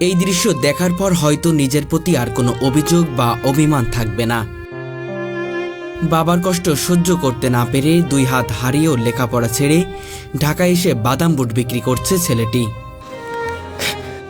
এই দৃশ্য দেখার পর হয়তো নিজের প্রতি আর কোনো অভিযোগ বা অভিমান থাকবে না। বাবার কষ্ট সহ্য করতে না পেরে 2 হাত হারিয়েও লেখাপড়া ছেড়ে ঢাকায় এসে বাদাম বুট বিক্রি করছে ছেলেটি।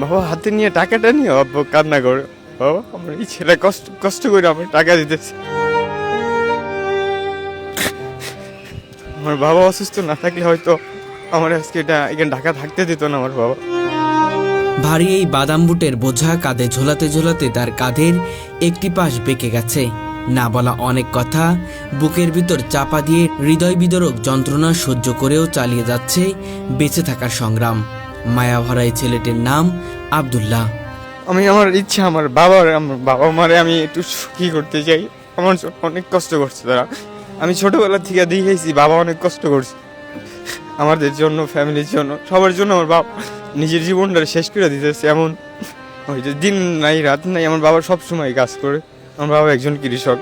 বাবা হাতে নিয়ে টাকাটা নিয়ে আব্বু কান্না করে, বাবা আমার এই ছেলে কষ্ট করে আমার টাকা দিতেছে। আমার বাবা অসুস্থ না থাকলে হয়তো আমার আজকে এখানে ঢাকা থাকতে দিত না আমার বাবা। ভারী এই বাদাম বুটের বোঝা কাঁধে ঝোলাতে ঝোলাতে তার কাঁধের একটি পাশ বেঁকে গেছে। না বলা অনেক কথা বুকের ভিতর চাপা দিয়ে হৃদয় বিদারক যন্ত্রণা সহ্য করেও চালিয়ে যাচ্ছে বেঁচে থাকার সংগ্রাম। মায়াভরা এই ছেলেটির নাম আব্দুল্লাহ। আমার ইচ্ছা আমার বাবা মারে আমি একটু সুখী করতে চাই। আমার জন্য অনেক কষ্ট করছে তারা। আমি ছোটবেলা থেকে দেখেছি বাবা অনেক কষ্ট করছে আমাদের জন্য, ফ্যামিলির জন্য, সবার জন্য। আমার বাবা নিজের জীবনটা শেষ করে দিতেছে, এমন ওই যে দিন নাই রাত নাই আমার বাবা সবসময় কাজ করে। আমার বাবা একজন কৃষক।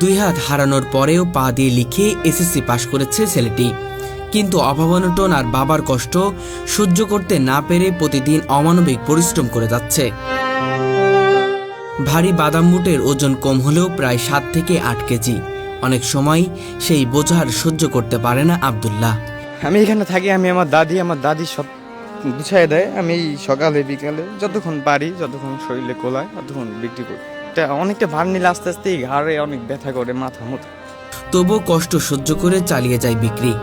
2 হাত হারানোর পরেও পা দিয়ে লিখে এসএসসি পাশ করেছে ছেলেটি। কিন্তু অভাব-অনটন আর বাবার কষ্ট সহ্য করতে না পেরে প্রতিদিন অমানবিক পরিশ্রম করে যাচ্ছে। ভারী বাদাম বুটের ওজন কম হলেও প্রায় 7 থেকে 8 কেজি। অনেক সময় সেই বোঝার সহ্য করতে পারে না আব্দুল্লাহ। আমি এখানে থাকি, আমার দাদি সব গুছাই দেয়। আমি সকালে বিকালে যতক্ষণ পারি, যতক্ষণ শরীরে কোলায় ততক্ষণ বিক্রি করি। এটা অনেকটা ভার নিলে আস্তে আস্তে ঘাড়ে অনেক ব্যথা করে, মাথা মুথা। তবু কষ্ট সহ্য করে চালিয়ে যায় বিক্রি।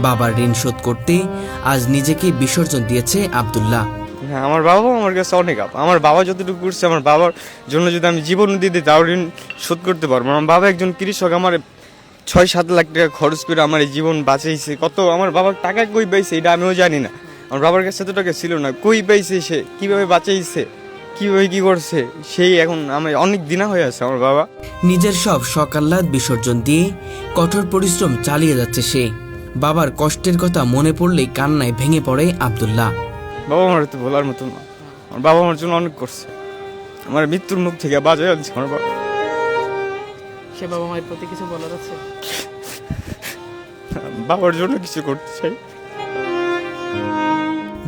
বাবার ঋণ শোধ করতে আজ নিজেকে বিসর্জন দিয়েছে আব্দুল্লাহ। হ্যাঁ, আমার বাবা আমার কাছে অনেক আমার বাবা যতটুকু করছে, আমার বাবার জন্য যদি আমি জীবন দিয়ে দিই তাও ঋণ শোধ করতে পারবো। আমার বাবা একজন কৃষক, আমার 6-7 লাখ টাকা খরচ করে আমার এই জীবন বাঁচাইছে। কত আমার বাবার টাকা কই পাইছে এটা আমিও জানি না। আমার বাবার কাছে এত টাকা ছিল না, কই পাইছে সে, কিভাবে বাঁচাইছে, কিভাবে কি করছে, সেই এখন আমার অনেক দিনা হয়ে আছে আমার বাবা। নিজের সব শখ-আহ্লাদ বিসর্জন দিয়ে কঠোর পরিশ্রম চালিয়ে যাচ্ছে সে। বাবার কষ্টের কথা মনে পড়লেই কান্নায় ভেঙে পড়ে আব্দুল্লাহ। বাবা আমার তো বলার মতো না। আমার বাবা আমার জন্য অনেক করছে, আমার মৃত্যুর মুখ থেকে বাঁচাই আনছে আমার বাবা। সে বাবা মায়ের প্রতি কিছু বলার আছে? বাবার জন্য কিছু করতে চাই।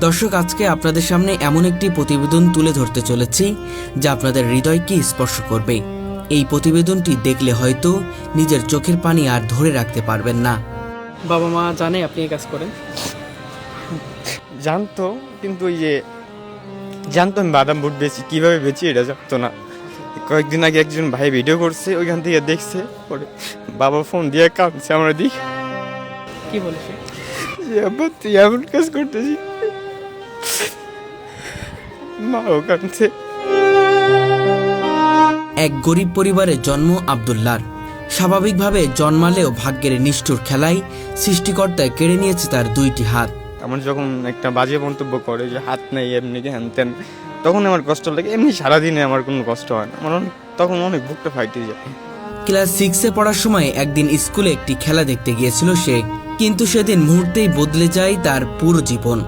দর্শক, আজকে আপনাদের সামনে এমন একটি প্রতিবেদন তুলে ধরতে চলেছি যা আপনাদের হৃদয়কে স্পর্শ করবে। এই প্রতিবেদনটি দেখলে হয়তো নিজের চোখের পানি আর ধরে রাখতে পারবেন না। বাবা মা জানে আপনি এই কাজ করেন? জানতো, কিন্তু ওই যে জানতো আমি বাদাম বুট বেচি, কিভাবে বেচি এটা জানতো না। কয়েকদিন আগে একজন ভাই ভিডিও করছে, ওইখান থেকে দেখছে, পরে বাবা ফোন দিয়ে কাঁদছে। আমরা দেখি কি বলেছে? যে আব্বা তুই এমন কাজ করতেছি, মাও কাঁদছে। এক গরিব পরিবারে জন্ম আব্দুল্লাহর। স্বাভাবিকভাবে জন্মালেও ভাগ্যের নিষ্ঠুর খেলায় সৃষ্টিকর্তা কেড়ে নিয়েছে তার 2টি হাত। আমার যখন একটা বাজে মন্তব্য করে যে হাত নেই এমনি হ্যান তেন, তখন আমার কষ্ট লাগে। এমনি সারাদিনে আমার কোনো কষ্ট হয় না, আমার তখন অনেক বুকটা ফাইটে যায়। ক্লাস 6-এ পড়ার সময় একদিন স্কুলে একটি খেলা দেখতে গিয়েছিল সে। কিন্তু সেদিন মুহূর্তেই বদলে যায় তার পুরো জীবন।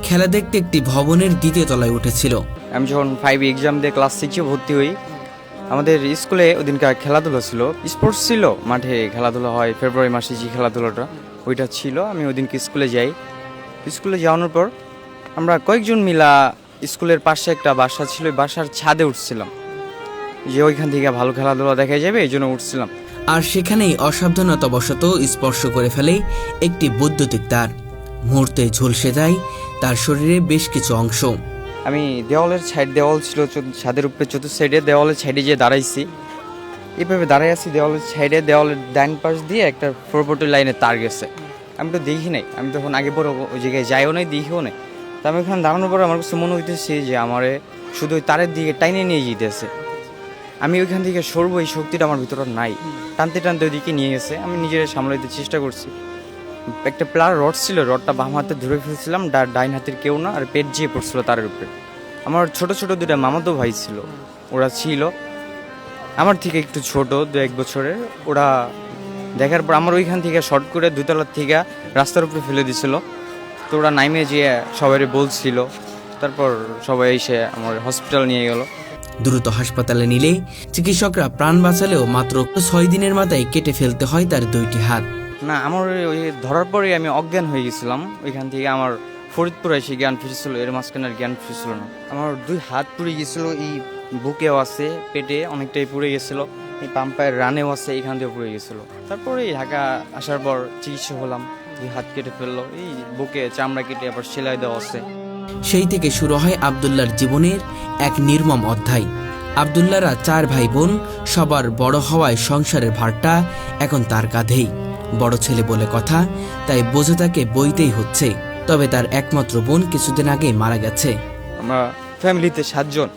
খেলা দেখতে একটি ভবনের 2য় তলায় উঠেছিল। আমি যখন 5 এক্সাম দিয়ে ক্লাস 6-এ ভর্তি হই, আমাদের স্কুলে ওদিনকার খেলাধুলা ছিল, স্পোর্টস ছিল, মাঠে খেলাধুলা হয় ফেব্রুয়ারি মাসে, যে খেলাধুলাটা ওইটা ছিল। আমি ওইদিনকে স্কুলে যাই। স্কুলে যাওয়ানোর পর আমরা কয়েকজন মিলা স্কুলের পাশে একটা বাসা ছিল, ওই বাসার ছাদে উঠছিলাম যে ওইখান থেকে ভালো খেলাধুলা দেখা যাবে, এই জন্য উঠছিলাম। আর সেখানেই অসাবধানতাবশত স্পর্শ করে ফেলে একটি বৈদ্যুতিক তার। মুহূর্তে ঝলসে যায় তার শরীরে বেশ কিছু অংশ। আমি দেওয়াল ছিল ছাদের উপরে, চতুর্থ সাইডে দেওয়ালের সাইডে যেয়ে দাঁড়াইছি। এইভাবে দাঁড়াই আছি দেওয়ালের সাইডে, দেওয়ালের ডান পাশ দিয়ে একটা 440 লাইনের তার গেছে। আমি তো দেখি নাই, আমি তখন আগে পরে ওই জায়গায় যাইও নাই, দেখিও নাই। তো আমি ওখানে দাঁড়ানোর পরে আমার কাছে মনে হইতেছে যে আমারে শুধু ওই তারের দিকে টাইনে নিয়ে যেতেছে। আমি ওইখান থেকে সরবো এই শক্তিটা আমার ভিতরে নাই, টানতে টানতে ওইদিকে নিয়ে গেছে। আমি নিজের সামলাইতে চেষ্টা করছি। একটা প্লার রড ছিল, রডটা বাম হাতে ধরে ফেলছিলাম, ডাইন হাতের কেউ না, আর পেট যেয়ে পড়ছিল তারের উপরে। আমার ছোট ছোট 2টা মামাতো ভাই ছিল, ওরা ছিল আমার থেকে একটু ছোট, 2-1 বছরের। ওরা দেখার পর আমার ওইখান থেকে শর্ট করে 2 তলার থেকে রাস্তার উপরে ফেলে দিছিল। তো ওরা নাইমে যেয়ে সবাই বলছিল, তারপর সবাই এসে আমার হসপিটাল নিয়ে গেল। দ্রুত হাসপাতালে নিলে চিকিৎসকরা প্রাণ বাঁচালেও মাত্র 6 দিনের মাথায় কেটে ফেলতে হয় তার 2টি হাত। না, আমার ওই ধরার পরে আমি অজ্ঞান হয়ে গেছিলাম। ওইখান থেকে আমার ফরিদপুরে এসে জ্ঞান ফিরেছিল, এর মাঝখানে আর জ্ঞান ফিরেছিল না। আমার 2 হাত পুড়ে গেছিলো, এই বুকেও আছে, পেটে অনেকটাই পুড়ে গেছিলো, এই পাম্পায়ের রানেও আছে, এখান দিয়ে পুড়ে গেছিলো। তারপরে এই ঢাকা আসার পর চিকিৎসা হলাম, 2 হাত কেটে ফেললো, এই বুকে চামড়া কেটে আবার সেলাই দেওয়া আছে। সেই থেকে শুরু হয় আব্দুল্লাহর জীবনের এক নির্মম অধ্যায়। আব্দুল্লাহরা 4 ভাই বোন, সবার বড় হওয়ায় সংসারের ভারটা এখন তার কাঁধেই। বড় ছেলে বলে কথা, তাই বোঝা তাকে বইতেই হচ্ছে। তবে তার একমাত্র বোন কিছুদিন আগেই মারা গেছে। আমরা ফ্যামিলিতে 7 জন।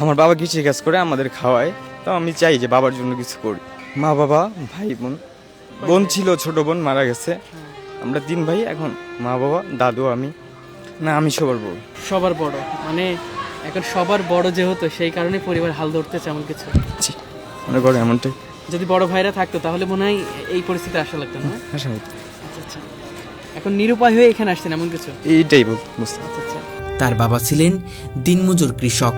আমার বাবা কৃষি কাজ করে, আমাদের খাওয়ায়। তো আমি চাই যে বাবার জন্য কিছু করি। মা বাবা ভাই বোন, বোন ছিল, ছোট বোন মারা গেছে। আমরা 3 ভাই এখন, মা বাবা দাদু আমি, না আমি সবার বড়। সবার বড় মানে এখন সবার বড় যেহেতু সেই কারণে পরিবার হাল ধরতেছে এমন কিছু। মনে করে এমনটাই যদি বড় ভাইরা থাকতো তাহলে মনে হয় এই পরিস্থিতি আসা লাগতো না। আশা হতো। আচ্ছা আচ্ছা, এখন নিরুপায় হয়ে এখানে আসছেন এমন কিছু। এইটাই বুঝতে। আচ্ছা আচ্ছা, তার বাবা ছিলেন দিনমজুর কৃষক।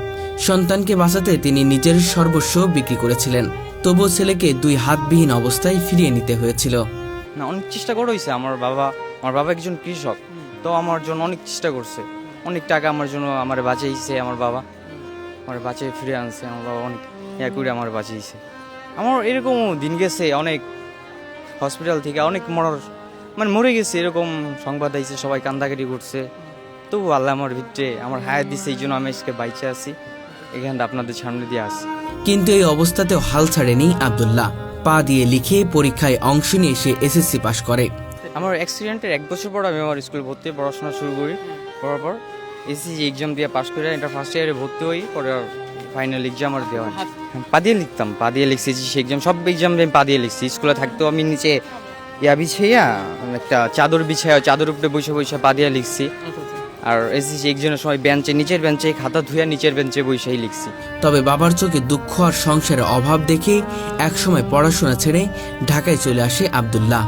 সন্তানকে বাঁচাতে তিনি নিজের সর্বস্ব বিক্রি করেছিলেন। তবুও ছেলেকে 2 হাতবিহীন অবস্থায় ফিরিয়ে নিতে হয়েছিল। না, অনেক চেষ্টা করে হয়েছে। আমার বাবা একজন কৃষক, তো আমার জন্য অনেক চেষ্টা করছে, অনেক টাকা আমার জন্য আমার বাঁচিয়েছে। আমার বাবা আমার বাঁচিয়ে ফিরে আনছে। আমার বাবা অনেক ইয়া করে আমার বাঁচিয়েছে। আমার এরকম দিন গেছে, অনেক হসপিটাল থেকে অনেক মরে গেছে, এরকম সংবাদ আইছে, সবাই কান্দাকাটি করছে। তবু আল্লাহ আমার ভিতরে আমার হায়াত দিচ্ছে, এই জন্য আমি আজকে বাইচে আছি, এখানটা আপনাদের সামনে দিয়ে আসি। কিন্তু এই অবস্থাতেও হাল ছাড়েনি আব্দুল্লাহ। পা দিয়ে লিখে পরীক্ষায় অংশ নিয়ে সে এসএসসি পাশ করে। আমার অ্যাক্সিডেন্টের 1 বছর পর আমি আমার স্কুলে ভর্তি হয়ে পড়াশোনা শুরু করি। করার পর এসএসসি এক্সাম দিয়ে পাশ করে এটা ফার্স্ট ইয়ারে ভর্তি হই। পরে ফাইনাল এক্সাম আর দেওয়া হয়। পা দিয়ে লিখতাম, পা দিয়ে লিখছি এক্সাম, সব এক্সাম আমি পা দিয়ে লিখছি। স্কুলে থাকতেও আমি নিচে বিছাইয়া একটা চাদর বিছাইয়া চাদর উপরে বসে বসে পা দিয়ে লিখছি। আচ্ছা আচ্ছা। আর এসএসসি এক্সামের সময় নিচের বেঞ্চে খাতা ধুইয়া নিচের বেঞ্চে বসেই লিখছি। তবে বাবার চোখে দুঃখ আর সংসারের অভাব দেখে একসময় পড়াশোনা ছেড়ে ঢাকায় চলে আসে আব্দুল্লাহ।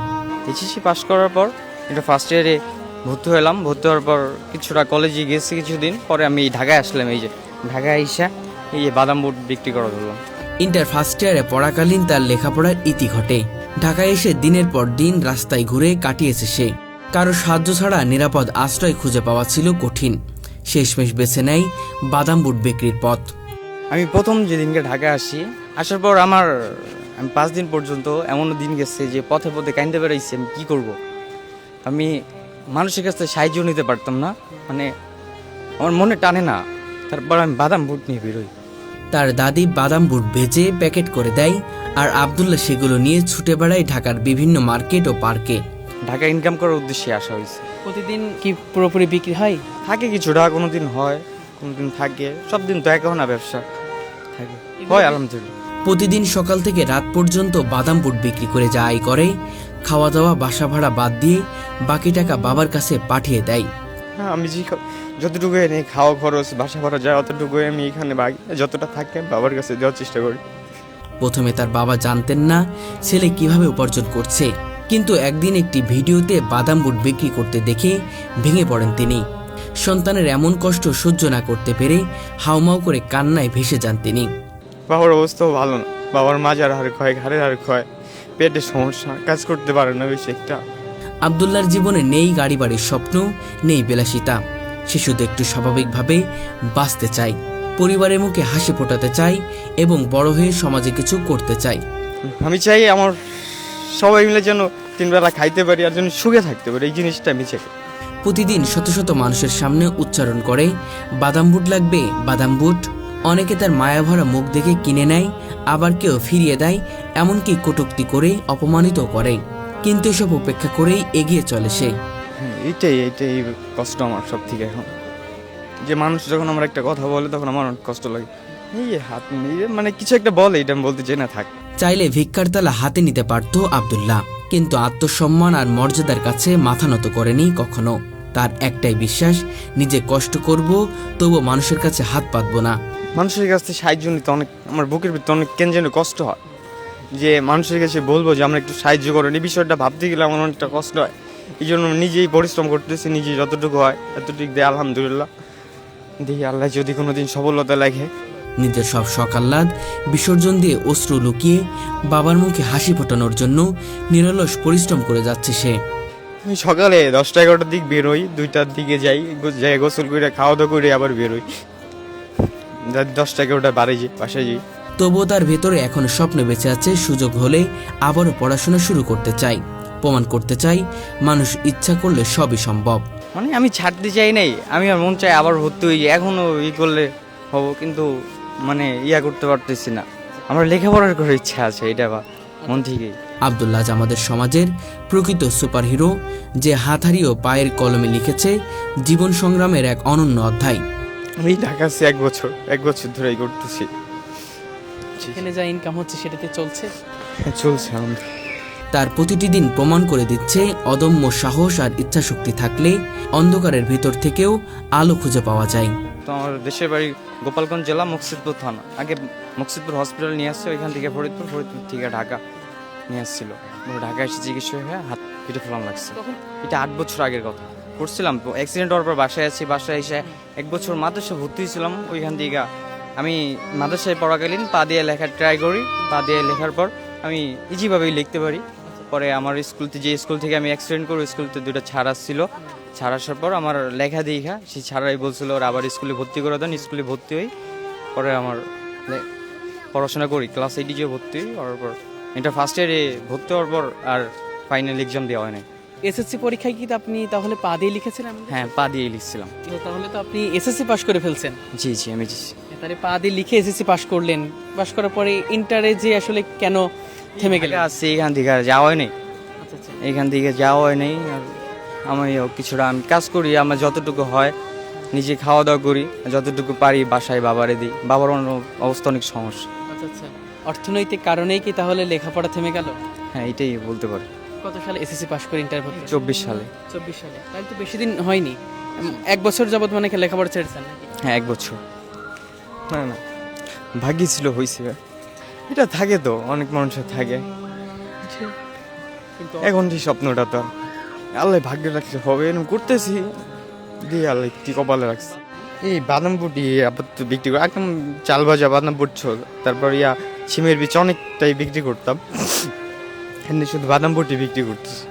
এসএসসি পাশ করার পর এটা ফার্স্ট ইয়ারে ভর্তি হলাম। ভর্তি হওয়ার পর কিছুটা কলেজে গেছি, কিছুদিন পরে আমি ঢাকায় আসলাম। এই যে ঢাকায় আইসা এই যে বাদাম বুট বিক্রি করা ধরলাম। ইন্টার ফার্স্ট ইয়ারে পড়াকালীন তার লেখাপড়ার ইতি ঘটে। ঢাকায় এসে দিনের পর দিন রাস্তায় ঘুরে কাটিয়েছে সে। কারো সাহায্য ছাড়া নিরাপদ আশ্রয় খুঁজে পাওয়া ছিল কঠিন। শেষমেশ বেছে নেয় বাদাম বুট বিক্রির পথ। আমি প্রথম যেদিনকে ঢাকায় আসার পর আমি 5 দিন পর্যন্ত এমন দিন গেছে যে পথে পথে কাইন্দে বেড়াইছি। আমি কী করব, আমি মানুষের কাছ থেকে সাহায্য নিতে পারতাম না, মানে আমার মনে টানে না। তারপর আমি বাদাম বুট নিয়ে বেরোই। তার দাদি বাদাম বুট ভেজে প্যাকেট করে দেয়, আর আব্দুল্লাহ সেগুলো নিয়ে ছুটে বেড়ায় ঢাকার বিভিন্ন মার্কেট ও পার্কে। ঢাকা ইনকাম করার উদ্দেশ্যে আসা হয়েছে। প্রতিদিন কি পুরোপুরি বিক্রি হয়? থাকে কিছুটা, কোনোদিন হয়, কোনোদিন থাকে, সব দিন তো এক না ব্যবসা থাকে, হয় আলহামদুলিল্লাহ। প্রতিদিন সকাল থেকে রাত পর্যন্ত বাদাম বুট বিক্রি করে যা আয় করে, খাওয়া দাওয়া বাসা ভাড়া বাদ দিয়ে বাকি টাকা বাবার কাছে পাঠিয়ে দেয়। হ্যাঁ, আমি যতটুকু এনে খাওয়া খরচ বাসা ভাড়া যায় অতটুকু আমি এখানে যতটা থাকে বাবার কাছে দেওয়ার চেষ্টা করি। প্রথমে তার বাবা জানতেন না ছেলে কিভাবে উপার্জন করছে, কিন্তু একদিন একটি ভিডিওতে বাদাম বুট বিক্রি করতে দেখে ভেঙে পড়েন তিনি। সন্তানের এমন কষ্ট সহ্য না করতে পেরে হাউমাউ করে কান্নায় ভেসে যান তিনি। বাবার অবস্থাও ভালো না, বাবার মাজার হাড় ক্ষয়, ঘাড়ের হাড় ক্ষয়, পেটের সমস্যা, কাজ করতে পারে না বেশি একটা। আব্দুল্লাহর জীবনে নেই গাড়ি বাড়ির স্বপ্ন, নেই বিলাসিতা। সে শুধু একটু স্বাভাবিকভাবে বাঁচতে চায়, পরিবারের মুখে হাসি ফোটাতে চায় এবং বড় হয়ে সমাজে কিছু করতে চায়। আমি চাই আমার সবাই মিলে যেন 3 বেলা খাইতে পারি আর যেন সুখে থাকতে পারি, এই জিনিসটা আমি চাই। প্রতিদিন শত শত মানুষের সামনে উচ্চারণ করে বাদাম বুট লাগবে, বাদাম বুট। অনেকে তার মায়াভরা মুখ দেখে কিনে নেয়, আবার কেউ ফিরিয়ে দেয়, এমনকি কটূক্তি করে অপমানিত করে। কিন্তু এসব উপেক্ষা করেই এগিয়ে চলে সে। এইটাই কষ্ট আমার সব থেকে এখন, যে মানুষ যখন আমার একটা কথা বলে তখন আমার অনেক কষ্ট লাগে। এই হাত নিয়ে মানে কিছু একটা বলে, এটা আমি বলতে চাই না, থাক। চাইলে ভিক্ষার তালা হাতে নিতে পারত আব্দুল্লাহ, কিন্তু আত্মসম্মান আর মর্যাদার কাছে মাথা নত করেনি কখনো। তার একটাই বিশ্বাস, নিজে কষ্ট করব, তবু মানুষের কাছে হাত পাতব না। মানুষের কাছ থেকে সাহায্য নিতে অনেক আমার বুকের ভিতরে অনেক কেন যেন কষ্ট হয়, যে মানুষের কাছে বলবো যে আমরা একটু সাহায্য করেন, এই বিষয়টা ভাবতে গেলে আমার অনেকটা কষ্ট হয়। এই জন্য নিজেই পরিশ্রম করতেছি, নিজে যতটুকু হয় এতটুকু দেয় আলহামদুলিল্লাহ। দেখি আল্লাহ যদি কোনোদিন সফলতা লাগে। নিজের সব শখ আহ্লাদ বিসর্জন দিয়ে অশ্রু লুকিয়ে বাবার মুখে হাসি ফোটানোর জন্য নিরলস পরিশ্রম করে যাচ্ছে সে। আমি সকালে 10টা-11টার দিক বেরোই, 2টার দিকে যাই, যাই গোসল করে খাওয়া দাওয়া করে আবার বেরোই, 10টা-11টা বাসায় যাই। তবুও তার ভেতরে এখন স্বপ্ন বেঁচে আছে, সুযোগ হলে আবারও পড়াশোনা শুরু করতে চাই, প্রমাণ করতে চাই মানুষ ইচ্ছা করলে সবই সম্ভব। মানে আমি ছাড়তে চাই নাই, আমি আর মন চাই আবার ভর্তি হই, এখনো করলে হব, কিন্তু মানে করতে পারতেছি না। আমার লেখাপড়ার করার ইচ্ছা আছে, এটা বা মন থেকেই। আব্দুল্লাহ আমাদের সমাজের প্রকৃত সুপারহিরো, যে হাত হারিয়েও পায়ের কলমে লিখেছে জীবন সংগ্রামের এক অনন্য অধ্যায়। আমি ঢাকা আছি 1 বছর ধরেই করতেছি। এখানে যা ইনকাম হচ্ছে সেটাতে চলছে। চলছে আমাদের। তার প্রতিটি দিন প্রমাণ করে দিচ্ছে অদম্য সাহস আর ইচ্ছাশক্তি থাকলে অন্ধকারের ভেতর থেকেও আলো খুঁজে পাওয়া যায়। তো আমার দেশের বাড়ি গোপালগঞ্জ জেলা মুকসিদপুর থানা। আগে মুকসিদপুর হসপিটাল নিয়ে আসছে, ওইখান থেকে ফরিদপুর থেকে ঢাকা নিয়ে আসছিল। ঢাকা এসে চিকিৎসা হয়ে হাত কেটে ফেলান লাগছে। এটা 8 বছর আগের কথা। করছিলাম অ্যাক্সিডেন্ট হওয়ার পর বাসায় আছি, বাসায় এসে 1 বছর মাদ্রাসা ভর্তি হয়েছিলাম। ওইখান থেকে আমি মাদ্রাসায় পড়াকালীন পা দিয়ে লেখার ট্রাই করি। পা দিয়ে লেখার পর আমি ইজিভাবেই লিখতে পারি। পরে আমার স্কুল থেকে আমি অ্যাক্সিডেন্ট করি, স্কুলতে 2টা ছাড় আসছিল। ছাড় আসার পর আমার লেখা দেখা সেই ছাড়াই বলছিল ওরা আবার স্কুলে ভর্তি করে দেন। স্কুলে ভর্তি হই, পরে আমার পড়াশোনা করি, ক্লাস 8 ভর্তি হই। হওয়ার পর এটা ফার্স্ট ইয়ারে ভর্তি হওয়ার পর আর ফাইনাল এক্সাম দেওয়া হয় নাই। এসএসসি পরীক্ষায় কি আপনি তাহলে পা দিয়ে লিখেছিলেন? হ্যাঁ, পা দিয়ে লিখছিলাম। তাহলে তো আপনি এসএসসি পাশ করে ফেলছেন। জি আমি তাহলে পা দিয়ে লিখে এসএসসি পাশ করলেন, পাশ করার পরে ইন্টারে যে আসলে কেন থেমে গেলেন? আসছি এখান থেকে আর যাওয়া হয় নাই, আচ্ছা আচ্ছা। এখান থেকে যাওয়া হয় নাই। আর আমি কিছুটা আমি কাজ করি, আমার যতটুকু হয় নিজে খাওয়া দাওয়া করি, যতটুকু পারি বাসায় বাবারে দিই। বাবার অবস্থা অনেক সমস্যা। আচ্ছা আচ্ছা। অর্থনৈতিক কারণেই কি তাহলে লেখাপড়া থেমে গেল? হ্যাঁ, এটাই বলতে পারি। কত সালে এসএসসি পাশ করে ইন্টার ভর্তি? 24 সালে। 24 সালে, তাহলে তো বেশি দিন হয়নি। 1 বছর যাবত মানে লেখাপড়া ছেড়েছেন নাকি? হ্যাঁ, 1 বছর। না ভাগ্যি ছিল, হয়েছে। এটা থাকে তো, অনেক মানুষের থাকে। কিন্তু এখন যে স্বপ্নটা তো আল্লাহ ভাগ্যে রাখছে হবে, এরকম করতেছি দিয়ে আল্লাহ কি কপালে রাখছে। এই বাদাম বুটি আপাতত বিক্রি করি, একদম চাল ভাজা বাদাম বুটছ, তারপর সিমের বীজ অনেকটাই বিক্রি করতাম। এমনি শুধু বাদাম বুটি বিক্রি করতেছি।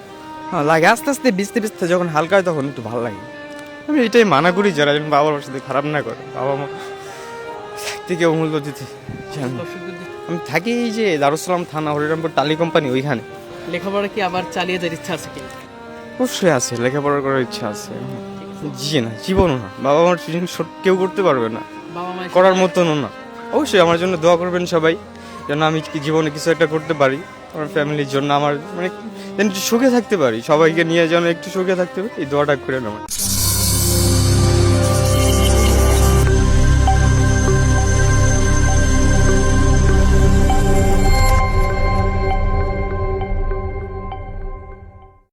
হ্যাঁ, লাগে আস্তে আস্তে বিচতে যখন হালকা হয় তখন একটু ভালো লাগে। আমি এটাই মানা করি যারা যেন বাবার সাথে খারাপ না করে। বাবা মা থেকে অমূল্য দিতে জানি। আমি থাকি এই যে দারুসালাম থানা, হরিরামপুর টালি কোম্পানি, ওইখানে। লেখাপড়া কি আবার চালিয়ে যাওয়ার ইচ্ছা আছে কি? অবশ্যই আছে, লেখাপড়া করার ইচ্ছা আছে। জি না, জীবনও না, বাবা মার জিনিস কেউ করতে পারবে না, বাবা মা করার মতনও না। অবশ্যই আমার জন্য দোয়া করবেন সবাই, যেন আমি জীবনে কিছু একটা করতে পারি আমার ফ্যামিলির জন্য, আমার মানে যেন একটু সুখে থাকতে পারি, সবাইকে নিয়ে যেন একটু সুখে থাকতে পারি, এই দোয়াটা করে নেওয়া।